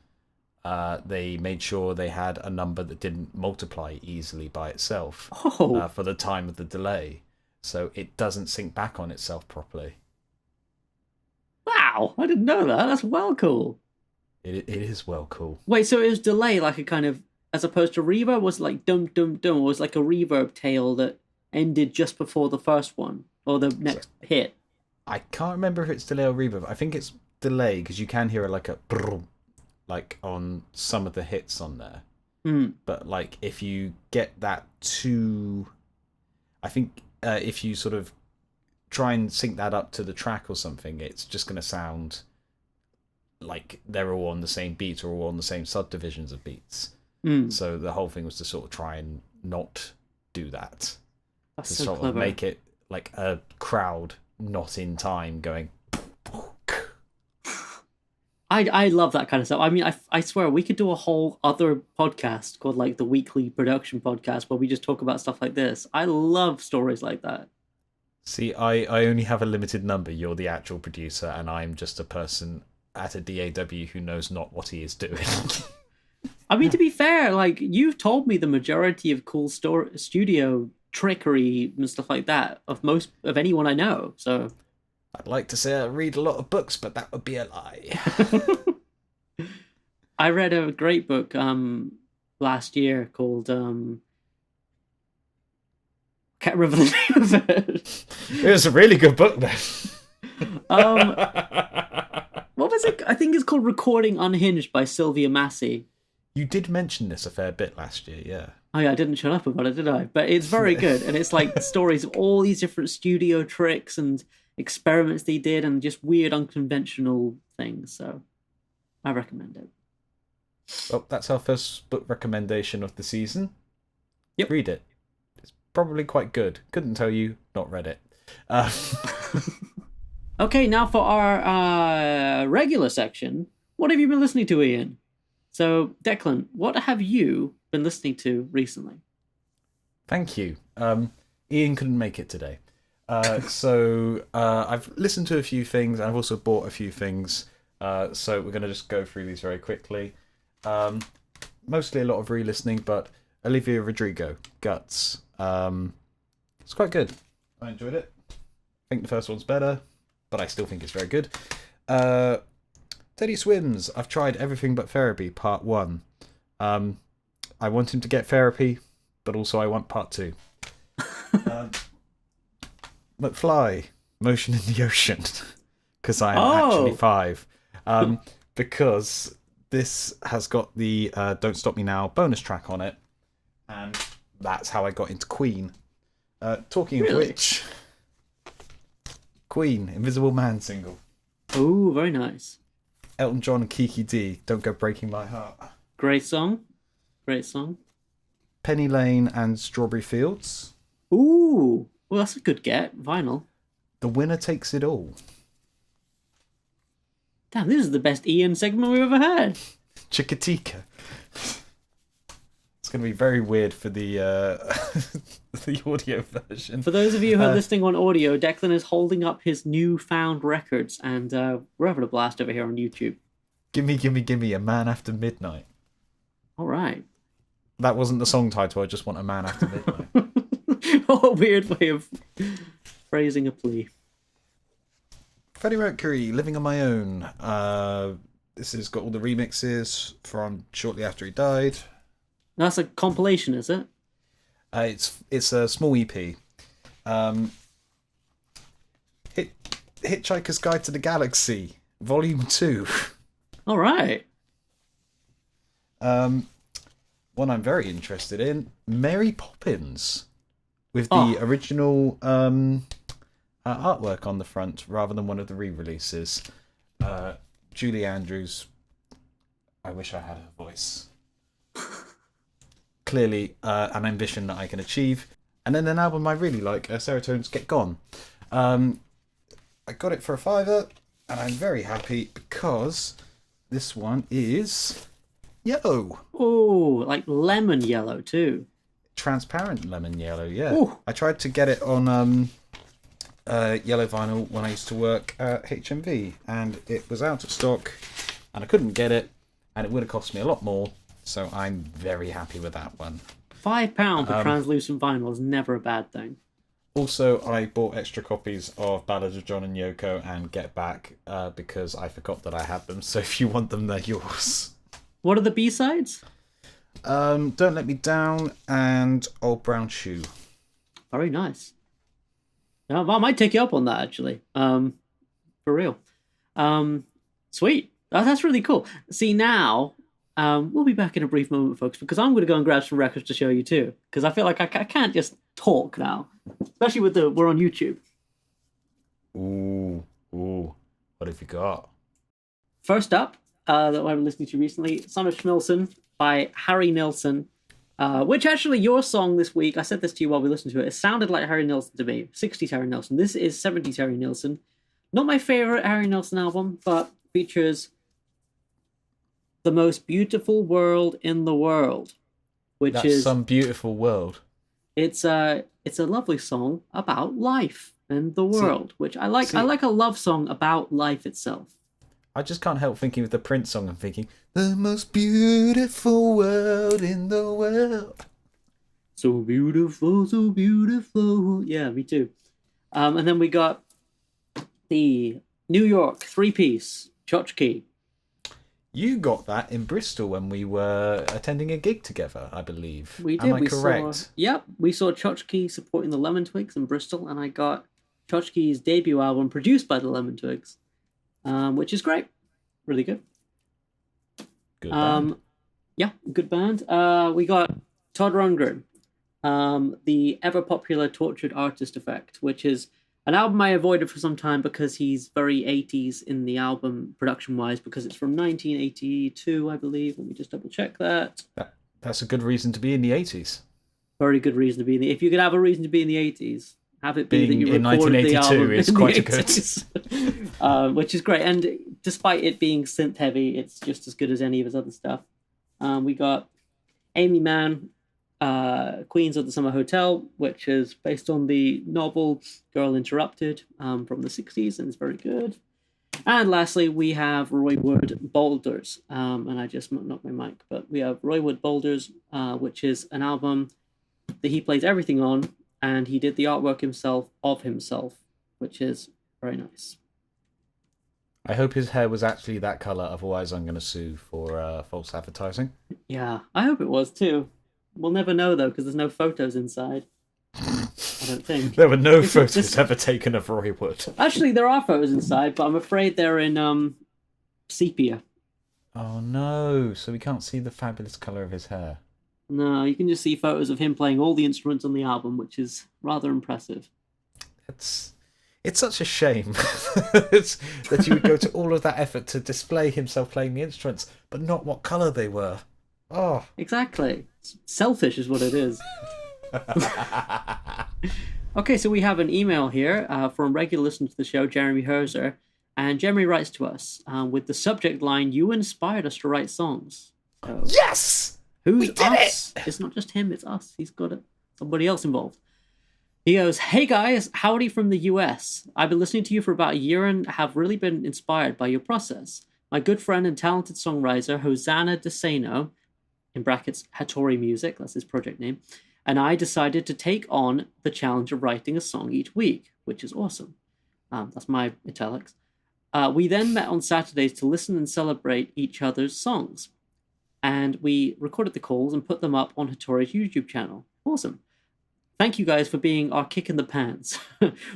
they made sure they had a number that didn't multiply easily by itself for the time of the delay, so it doesn't sync back on itself properly. Wow, I didn't know that. That's well cool. It is well cool. Wait, so it was delay like a kind of, as opposed to reverb, was it like dum dum dum, or was it like a reverb tail that ended just before the first one or the next hit? I can't remember if it's delay or reverb. I think it's delay because you can hear it like a brrr, like on some of the hits on there. But like if you get that too, I think if you sort of try and sync that up to the track or something, it's just going to sound like they're all on the same beat or all on the same subdivisions of beats. So the whole thing was to sort of try and not do that. That's to so sort clever. of make it like a crowd not in time going. I love that kind of stuff. I mean, I swear we could do a whole other podcast called like the Weekly Production Podcast where we just talk about stuff like this. I love stories like that. See, I only have a limited number. You're the actual producer, and I'm just a person at a DAW who knows not what he is doing. I mean, to be fair, like you've told me the majority of cool studio trickery and stuff like that of anyone I know. So I'd like to say I read a lot of books, but that would be a lie. I read a great book last year called can't remember the name of it. It was a really good book then. What was it? I think it's called Recording Unhinged by Sylvia Massey. You did mention this a fair bit last year, yeah. Oh yeah, I didn't shut up about it, did I? But it's very good, and it's like stories of all these different studio tricks and experiments they did, and just weird, unconventional things. So, I recommend it. Well, that's our first book recommendation of the season. Yep. Read it. It's probably quite good. Couldn't tell you, not read it. Okay, now for our regular section. What have you been listening to, Ian? So, Declan, what have you been listening to recently? Thank you. Ian couldn't make it today. So I've listened to a few things, and I've also bought a few things. So we're going to just go through these very quickly. Mostly a lot of re-listening, but Olivia Rodrigo, Guts. It's quite good. I enjoyed it. I think the first one's better, but I still think it's very good. Teddy Swims, I've tried everything but therapy, part 1. I want him to get therapy, but also I want part 2. McFly, Motion in the Ocean, because I am actually 5. Because this has got the Don't Stop Me Now bonus track on it, and that's how I got into Queen. Talking of which, Queen, Invisible Man single. Oh, very nice. Elton John and Kiki D, Don't Go Breaking My Heart. Great song. Great song. Penny Lane and Strawberry Fields. Ooh. Well, that's a good get. Vinyl. The Winner Takes It All. Damn, this is the best Ian segment we've ever had. Chiquitica. It's going to be very weird for the the audio version. For those of you who are listening on audio, Declan is holding up his newfound records, and we're having a blast over here on YouTube. Gimme, gimme, gimme, A Man After Midnight. All right. That wasn't the song title, I just want A Man After Midnight. What a weird way of phrasing a plea. Freddie Mercury, Living on My Own. This has got all the remixes from shortly after he died. That's a compilation, is it? It's a small EP. Hitchhiker's Guide to the Galaxy, Volume 2. All right. One I'm very interested in, Mary Poppins, with the original artwork on the front rather than one of the re-releases. Julie Andrews, I wish I had her voice. Clearly an ambition that I can achieve. And then an album I really like, Serotonin's Get Gone. I got it for a £5, and I'm very happy because this one is yellow. Oh, like lemon yellow too. Transparent lemon yellow, yeah. Ooh. I tried to get it on yellow vinyl when I used to work at HMV, and it was out of stock, and I couldn't get it, and it would have cost me a lot more. So I'm very happy with that one. £5 for translucent vinyl is never a bad thing. Also, I bought extra copies of Ballads of John and Yoko and Get Back because I forgot that I had them. So if you want them, they're yours. What are the B-sides? Don't Let Me Down and Old Brown Shoe. Very nice. Yeah, I might take you up on that, actually. For real. Sweet. That's really cool. See, now, we'll be back in a brief moment, folks, because I'm going to go and grab some records to show you, too. Because I feel like I can't just talk now. Especially with we're on YouTube. Ooh. What have you got? First up, that I've been listening to recently, Son of Schmilson by Harry Nilsson. Which actually, your song this week, I said this to you while we listened to it, it sounded like Harry Nilsson to me. 60s Harry Nilsson. This is 70s Harry Nilsson. Not my favourite Harry Nilsson album, but features The Most Beautiful World in the World. That's is some beautiful world. It's a lovely song about life and the world, which I like. I like a love song about life itself. I just can't help thinking of the Prince song and thinking, the most beautiful world in the world. So beautiful, so beautiful. Yeah, me too. And then we got the New York three-piece, Tchotchke. You got that in Bristol when we were attending a gig together, I believe. We did. Am I correct? We saw Tchotchke supporting the Lemon Twigs in Bristol, and I got Tchotchke's debut album produced by the Lemon Twigs, which is great. Really good. Good band. Yeah, good band. We got Todd Rundgren, the ever-popular Tortured Artist Effect, which is an album I avoided for some time because he's very 80s in the album production-wise, because it's from 1982, I believe. Let me just double-check that. That's a good reason to be in the 80s. Very good reason to be in the... If you could have a reason to be in the 80s, have it be that you recorded the album is quite good. Which is great. And despite it being synth-heavy, it's just as good as any of his other stuff. We got Amy Mann, Queens of the Summer Hotel, which is based on the novel Girl Interrupted from the 60s, and it's very good. And lastly, we have Roy Wood Boulders, and I just knocked my mic, but we have Roy Wood Boulders, which is an album that he plays everything on, and he did the artwork himself of himself, which is very nice. I hope his hair was actually that colour, otherwise I'm going to sue for false advertising. Yeah, I hope it was too. We'll never know, though, because there's no photos inside. I don't think. There were no photos ever taken of Roy Wood. Actually, there are photos inside, but I'm afraid they're in sepia. Oh, no. So we can't see the fabulous colour of his hair. No, you can just see photos of him playing all the instruments on the album, which is rather impressive. It's such a shame that you would go to all of that effort to display himself playing the instruments, but not what colour they were. Oh, exactly. It's selfish is what it is. Okay, so we have an email here from regular listener to the show, Jeremy Herzer, and Jeremy writes to us with the subject line, "You inspired us to write songs." So, yes! Who's us? It's not just him, it's us. He's got somebody else involved. He goes, "Hey guys, howdy from the US. I've been listening to you for about a year and have really been inspired by your process. My good friend and talented songwriter, Hosanna DeSano, in brackets, Hatori Music, that's his project name, and I decided to take on the challenge of writing a song each week, which is awesome." That's my italics. We then met on Saturdays to listen and celebrate each other's songs. And we recorded the calls and put them up on Hatori's YouTube channel. Awesome. Thank you guys for being our kick in the pants.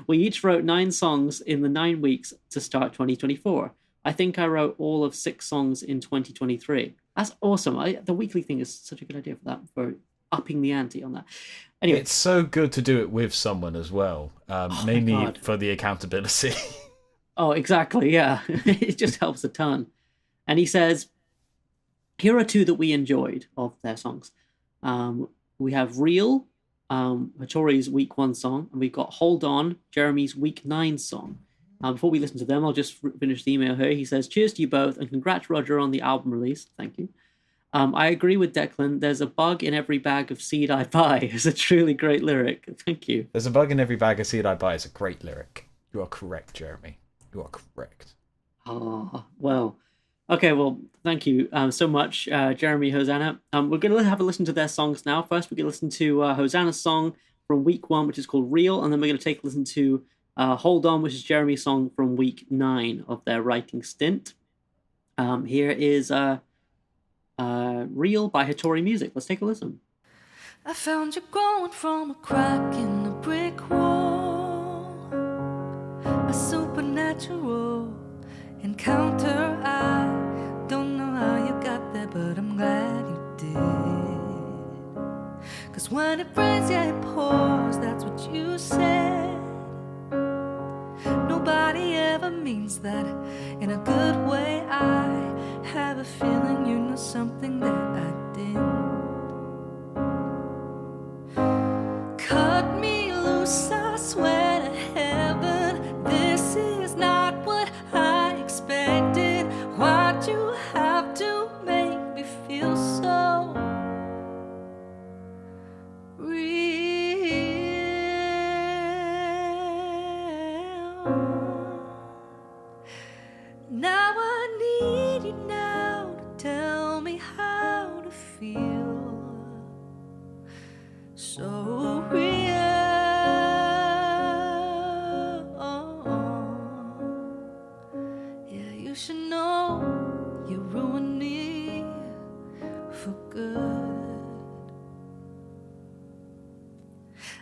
We each wrote 9 songs in the 9 weeks to start 2024. I think I wrote all of 6 songs in 2023. That's awesome. The weekly thing is such a good idea for that, for upping the ante on that. Anyway, it's so good to do it with someone as well, mainly for the accountability. Oh, exactly, yeah. It just helps a ton. And he says, here are 2 that we enjoyed of their songs. We have Real, Hatori's Week 1 song, and we've got Hold On, Jeremy's Week 9 song. Before we listen to them, I'll just finish the email here. He says, "Cheers to you both, and congrats, Roger, on the album release." Thank you. I agree with Declan. There's a bug in every bag of seed I buy. It's a truly great lyric. Thank you. There's a bug in every bag of seed I buy. It's a great lyric. You are correct, Jeremy. You are correct. Oh, well. Okay, well, thank you so much, Jeremy, Hosanna. We're going to have a listen to their songs now. First, we're going to listen to Hosanna's song from week 1, which is called Real, and then we're going to take a listen to Hold On, which is Jeremy's song from week 9 of their writing stint. Here is Real by Hatori Music. Let's take a listen. I found you growing from a crack in the brick wall, a supernatural encounter. I don't know how you got there, but I'm glad you did. 'Cause when it rains, yeah, it pours, that's what you said. Nobody ever means that in a good way. I have a feeling you know something that I didn't. Cut me loose, I swear to heaven, this is not what I expected. Why'd you have to make me feel so real? Now I need you now to tell me how to feel so real. Yeah, you should know you ruined me for good.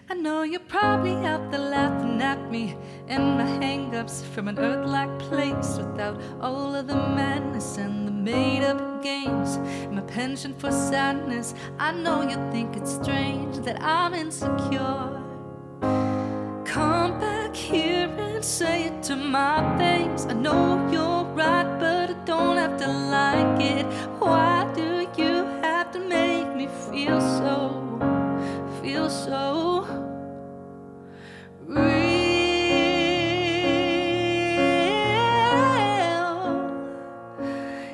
I know you're probably out there laughing at me and my hang-ups from an earth-like place, without all of the madness and the made-up games, my penchant for sadness. I know you think it's strange that I'm insecure. Come back here and say it to my face. I know you're right, but I don't have to like it. Why do you have to make me feel so real?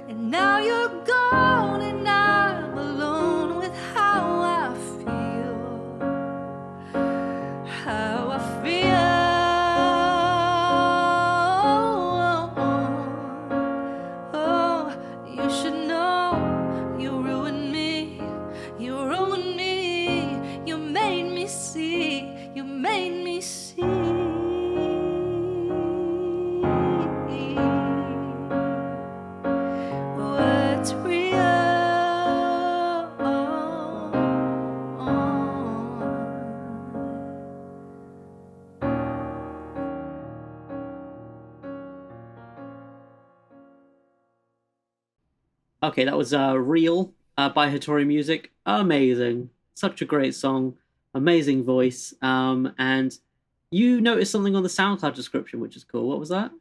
And now you're gone and I'm alone with how I feel. Oh, you should know you ruined me. You ruined me. You made me see. You made me see what's real. Okay, that was Real by Hatori Music. Amazing. Such a great song. Amazing voice. And you noticed something on the SoundCloud description, which is cool. What was that?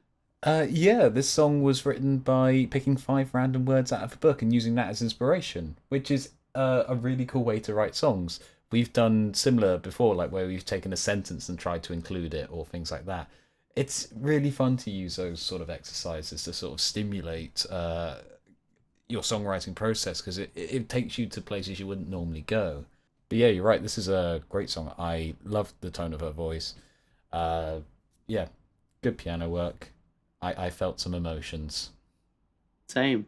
Yeah, this song was written by picking 5 random words out of a book and using that as inspiration, which is a really cool way to write songs. We've done similar before, like where we've taken a sentence and tried to include it or things like that. It's really fun to use those sort of exercises to sort of stimulate your songwriting process, because it takes you to places you wouldn't normally go. But yeah, you're right, this is a great song. I loved the tone of her voice. Yeah, good piano work. I felt some emotions. Same.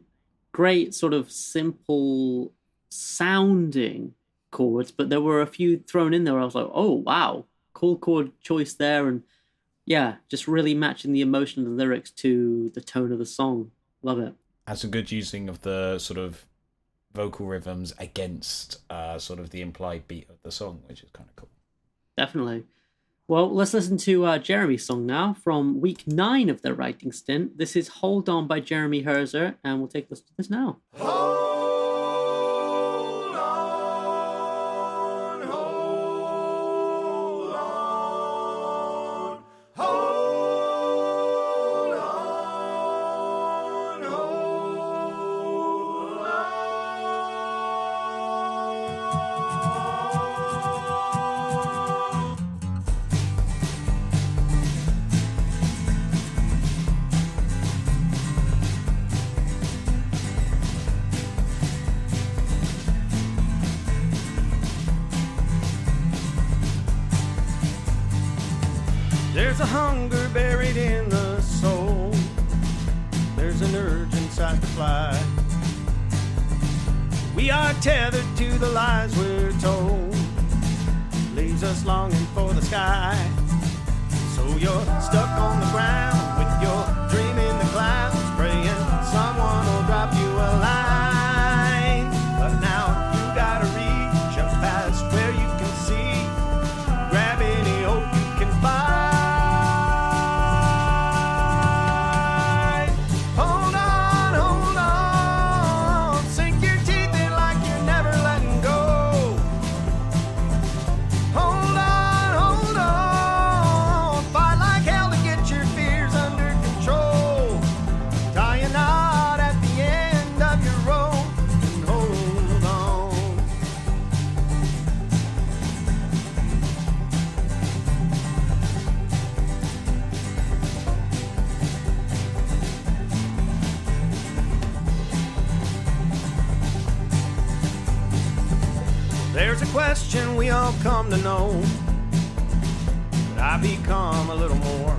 Great sort of simple sounding chords, but there were a few thrown in there where I was like, oh wow, cool chord choice there. And yeah, just really matching the emotion of the lyrics to the tone of the song. Love it. Has a good using of the sort of vocal rhythms against sort of the implied beat of the song, which is kind of cool. Definitely. Well, let's listen to Jeremy's song now from week 9 of their writing stint. This is Hold On by Jeremy Herzer, and we'll take a listen to this now. Hold on, hold on, hold on, hold on. There's a hunger buried in the soul. There's an urge inside to fly. We are tethered to the lies we're told. Leaves us longing for the sky. So you're stuck on the ground with your dream in the clouds, praying someone will drop you a line. But now you gotta reach up past where you can see, grab any hope you can find. Hold on, sink your teeth in like you're never letting go. Hold on, fight like hell to get your fears under control. Tie a knot at the end of your rope and hold on. There's a question we all come to know, but I become a little more.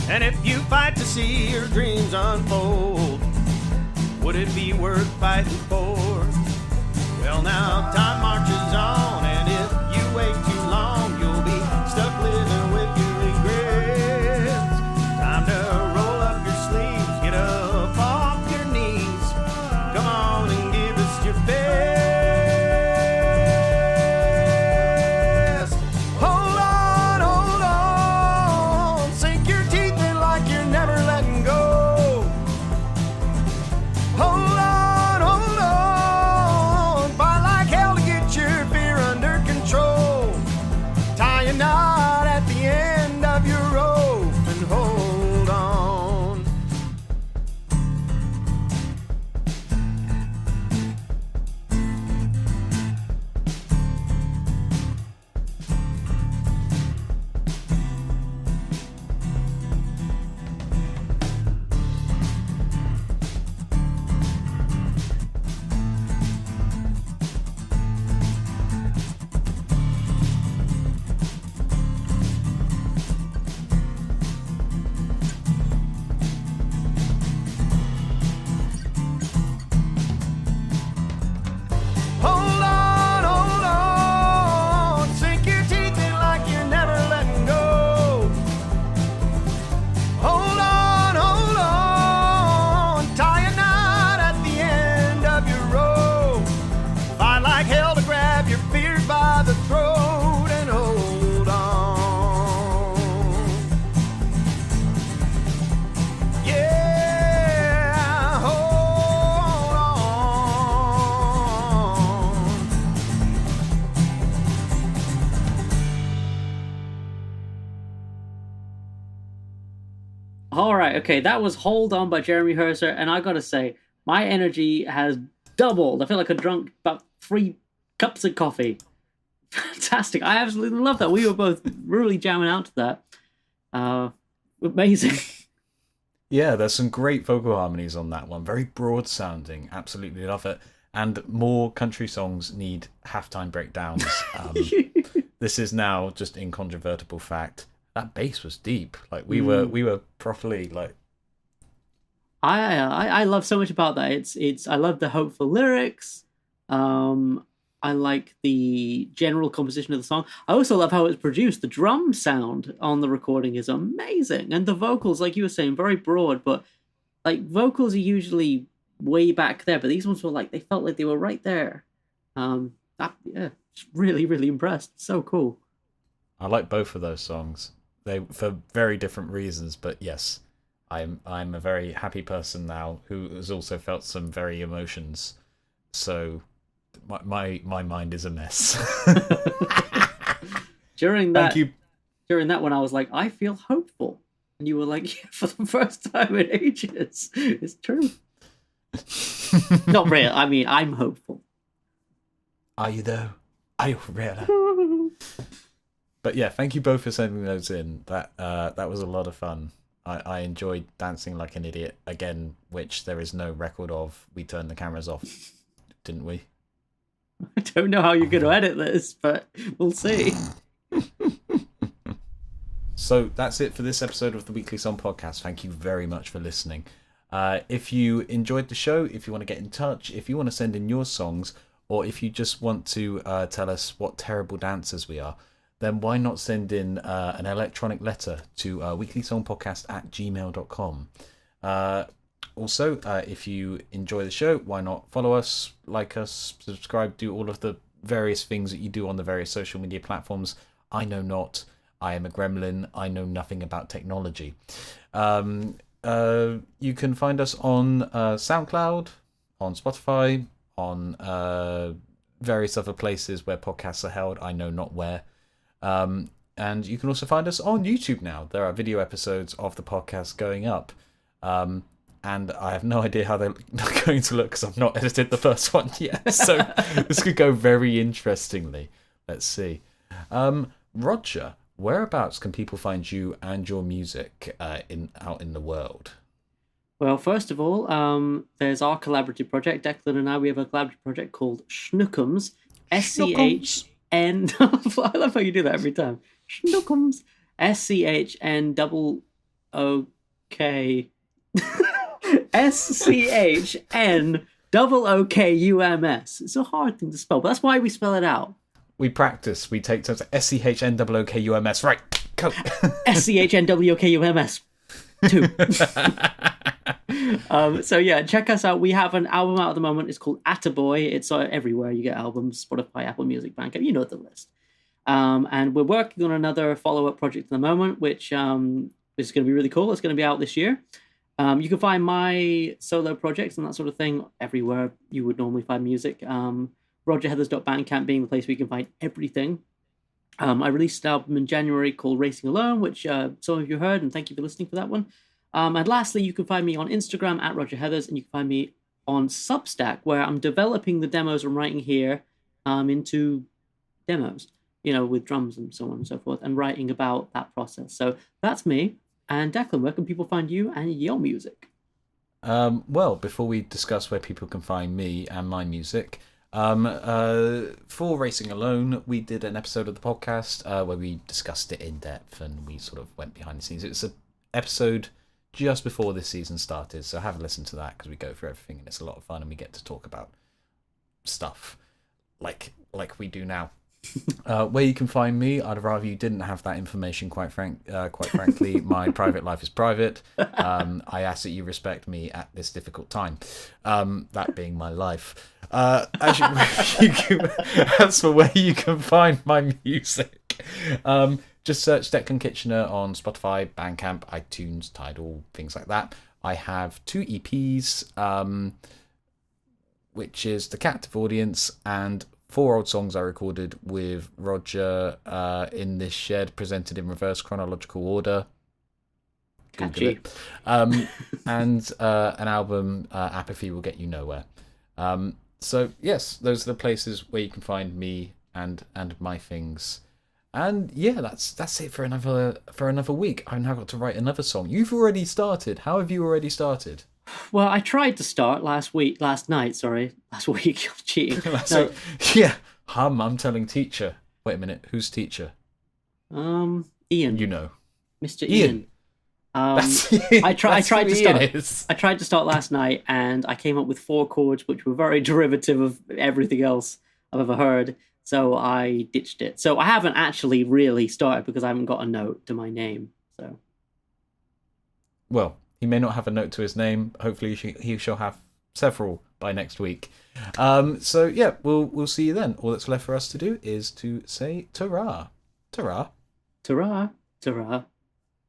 And if you fight to see your dreams unfold, would it be worth fighting for? Well, now time marches on, and if you wait too long, you'll be stuck living with your regrets. Time to roll up your sleeves, get up off your knees. Come on and give us your best. Hold on, sink your teeth in like you're never letting go. Hold on, fight like hell to get your fear under control. Tie a knot at the end of your rope and hold on. Hold on, sink your teeth in like you're never letting go. Hold on, tie a knot at the end of your rope. Fight like hell to grab your fears by the throat and hold on. Yeah, hold on. All right, okay, that was Hold On by Jeremy Herzer, and I gotta say, my energy has doubled. I feel like I drunk about 3 cups of coffee. Fantastic. I absolutely love that. We were both really jamming out to that. Amazing. Yeah, there's some great vocal harmonies on that one. Very broad sounding. Absolutely love it. And more country songs need halftime breakdowns. This is now just incontrovertible fact. That bass was deep. Like we were properly like. I love so much about that. It's I love the hopeful lyrics. I like the general composition of the song. I also love how it's produced. The drum sound on the recording is amazing, and the vocals, like you were saying, very broad. But like vocals are usually way back there, but these ones were like they felt like they were right there. Just really impressed. So cool. I like both of those songs. They for very different reasons, but yes, I'm a very happy person now who has also felt some very emotions. So my mind is a mess. During that Thank you. During that one, I was like, I feel hopeful, and you were like, yeah, for the first time in ages, it's true. Not real. I mean, I'm hopeful. Are you though? Are you really? But yeah, thank you both for sending those in. That was a lot of fun. I enjoyed dancing like an idiot again, which there is no record of. We turned the cameras off, didn't we? I don't know how you're going to edit this, but we'll see. So that's it for this episode of the Weekly Song Podcast. Thank you very much for listening. If you enjoyed the show, if you want to get in touch, if you want to send in your songs, or if you just want to tell us what terrible dancers we are, then why not send in an electronic letter to weeklysongpodcast@gmail.com. Also, if you enjoy the show, why not follow us, like us, subscribe, do all of the various things that you do on the various social media platforms. I know not. I am a gremlin. I know nothing about technology. You can find us on SoundCloud, on Spotify, on various other places where podcasts are held. I know not where. And you can also find us on YouTube now. There are video episodes of the podcast going up. And I have no idea how they're going to look because I've not edited the first one yet. So this could go very interestingly. Let's see. Roger, whereabouts can people find you and your music out in the world? Well, first of all, there's our collaborative project. Declan and I, we have a collaborative project called Schnookums. SCHN. I love how you do that every time. Schnookums. SCHNOOK. SCHNOOKUMS. It's a hard thing to spell, but that's why we spell it out. We practice. We take turns. SCHNOOKUMS. Right, go. SCHNWOKUMS. 2. So yeah, check us out. We have an album out at the moment. It's called Attaboy. It's everywhere you get albums: Spotify, Apple Music, Bandcamp. You know the list. And we're working on another follow-up project at the moment, which is going to be really cool. It's going to be out this year. You can find my solo projects and that sort of thing everywhere you would normally find music. RogerHeathers.bandcamp being the place where you can find everything. I released an album in January called Racing Alone, which some of you heard, and thank you for listening for that one. And lastly, you can find me on Instagram at RogerHeathers, and you can find me on Substack, where I'm developing the demos I'm writing here into demos, with drums and so on and so forth, and writing about that process. So that's me. And Declan, where can people find you and your music? Well, before we discuss where people can find me and my music, for Racing Alone, we did an episode of the podcast where we discussed it in depth and we sort of went behind the scenes. It's an episode just before this season started, so have a listen to that because we go through everything and it's a lot of fun and we get to talk about stuff like we do now. Where you can find me, I'd rather you didn't have that information. Quite frankly, my private life is private. I ask that you respect me at this difficult time. That being my life. As for where you can find my music, just search Declan Kitchener on Spotify, Bandcamp, iTunes, Tidal, things like that. I have 2 EPs, which is The Captive Audience and 4 old songs I recorded with Roger in this shed, presented in reverse chronological order. Catchy. And an album, Apathy Will Get You Nowhere. So yes, those are the places where you can find me and my things. And yeah, that's it for another week. I've now got to write another song. You've already started. How have you already started? Well, I tried to start last week. I'm cheating. Yeah. I'm telling teacher. Wait a minute. Who's teacher? Ian. You know. Mr. Ian. I tried to start last night and I came up with 4 chords which were very derivative of everything else I've ever heard. So I ditched it. So I haven't actually really started because I haven't got a note to my name. So. Well, he may not have a note to his name. Hopefully he shall have several by next week. So yeah, we'll see you then. All that's left for us to do is to say ta-ra. Ta-ra. Ta-ra. Ta-ra.